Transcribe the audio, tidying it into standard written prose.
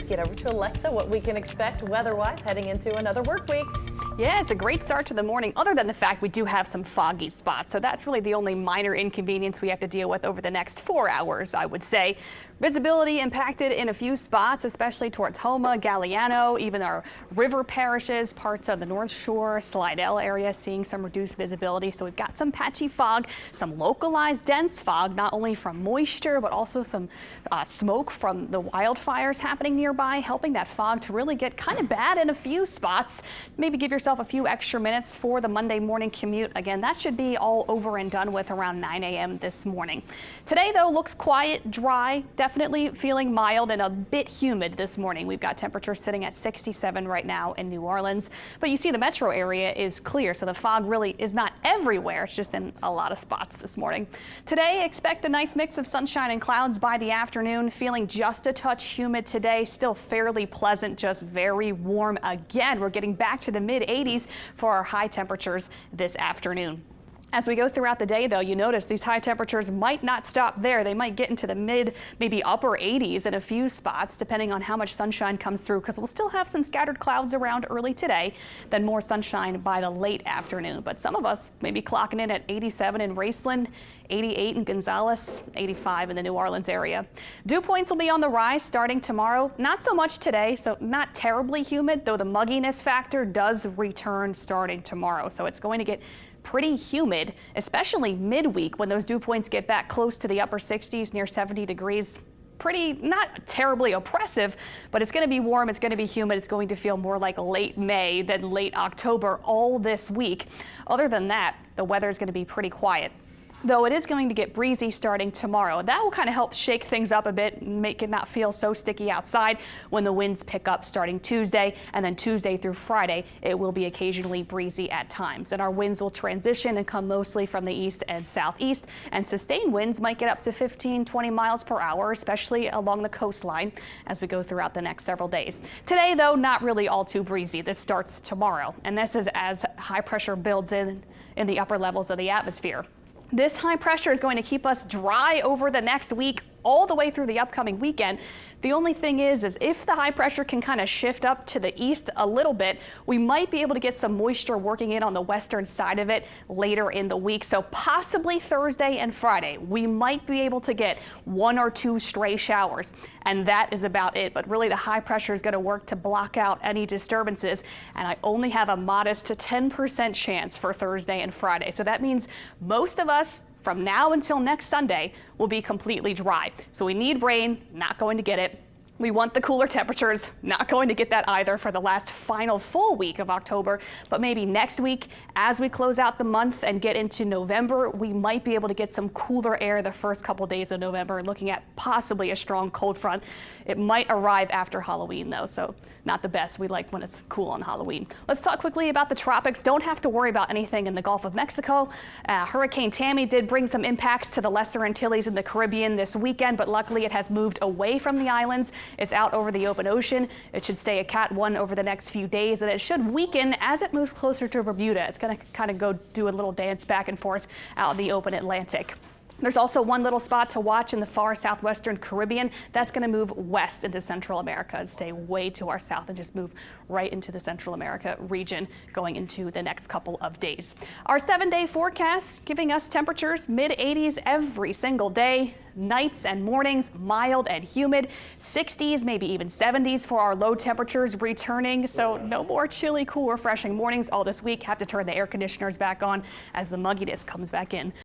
get over to Alexa what we can expect weather-wise heading into another work week. Yeah, it's a great start to the morning, other than the fact we do have some foggy spots. So that's really the only minor inconvenience we have to deal with over the next 4 hours, I would say. Visibility impacted in a few spots, especially towards Homa, Galliano, even our river parishes, parts of the North Shore, Slidell area seeing some reduced visibility. So we've got some patchy fog, some localized dense fog, not only from moisture, but also some smoke from the wildfires happening nearby, helping that fog to really get kind of bad in a few spots. Maybe give yourself a few extra minutes for the Monday morning commute. Again, that should be all over and done with around 9 a.m. this morning. Today, though, looks quiet, dry, definitely feeling mild and a bit humid this morning. We've got temperatures sitting at 67 right now in New Orleans, but you see the metro area is clear, so the fog really is not everywhere. It's just in a lot of spots this morning. Today, expect a nice mix of sunshine and clouds by the afternoon, feeling just a touch humid today, still fairly pleasant, just very warm again. We're getting back to the mid-80s for our high temperatures this afternoon. As we go throughout the day, though, you notice these high temperatures might not stop there. They might get into the mid, maybe upper 80s in a few spots, depending on how much sunshine comes through, because we'll still have some scattered clouds around early today, then more sunshine by the late afternoon. But some of us may be clocking in at 87 in Raceland, 88 in Gonzales, 85 in the New Orleans area. Dew points will be on the rise starting tomorrow. Not so much today, so not terribly humid, though the mugginess factor does return starting tomorrow. So it's going to get pretty humid, especially midweek when those dew points get back close to the upper 60s, near 70 degrees. Pretty, not terribly oppressive, but it's going to be warm, it's going to be humid, it's going to feel more like late May than late October all this week. Other than that, the weather is going to be pretty quiet. Though it is going to get breezy starting tomorrow. That will kind of help shake things up a bit and make it not feel so sticky outside when the winds pick up starting Tuesday, and then Tuesday through Friday it will be occasionally breezy at times. And our winds will transition and come mostly from the east and southeast, and sustained winds might get up to 15-20 miles per hour, especially along the coastline as we go throughout the next several days. Today, though, not really all too breezy. This starts tomorrow, and this is as high pressure builds in the upper levels of the atmosphere. This high pressure is going to keep us dry over the next week, all the way through the upcoming weekend. The only thing is if the high pressure can kind of shift up to the east a little bit, we might be able to get some moisture working in on the western side of it later in the week. So possibly Thursday and Friday, we might be able to get 1 or 2 stray showers, and that is about it. But really the high pressure is going to work to block out any disturbances, and I only have a modest to 10% chance for Thursday and Friday. So that means most of us from now until next Sunday will be completely dry. So we need rain, not going to get it. We want the cooler temperatures, not going to get that either for the last final full week of October, but maybe next week as we close out the month and get into November, we might be able to get some cooler air the first couple days of November, looking at possibly a strong cold front. It might arrive after Halloween though, so not the best. We like when it's cool on Halloween. Let's talk quickly about the tropics. Don't have to worry about anything in the Gulf of Mexico. Hurricane Tammy did bring some impacts to the Lesser Antilles in the Caribbean this weekend, but luckily it has moved away from the islands. It's out over the open ocean. It should stay a Cat 1 over the next few days, and it should weaken as it moves closer to Bermuda. It's going to kind of go do a little dance back and forth out in the open Atlantic. There's also one little spot to watch in the far southwestern Caribbean. That's going to move west into Central America and stay way to our south and just move right into the Central America region going into the next couple of days. Our 7-day forecast giving us temperatures mid-80s every single day. Nights and mornings mild and humid, 60s, maybe even 70s for our low temperatures returning. So no more chilly, cool, refreshing mornings all this week. Have to turn the air conditioners back on as the mugginess comes back in.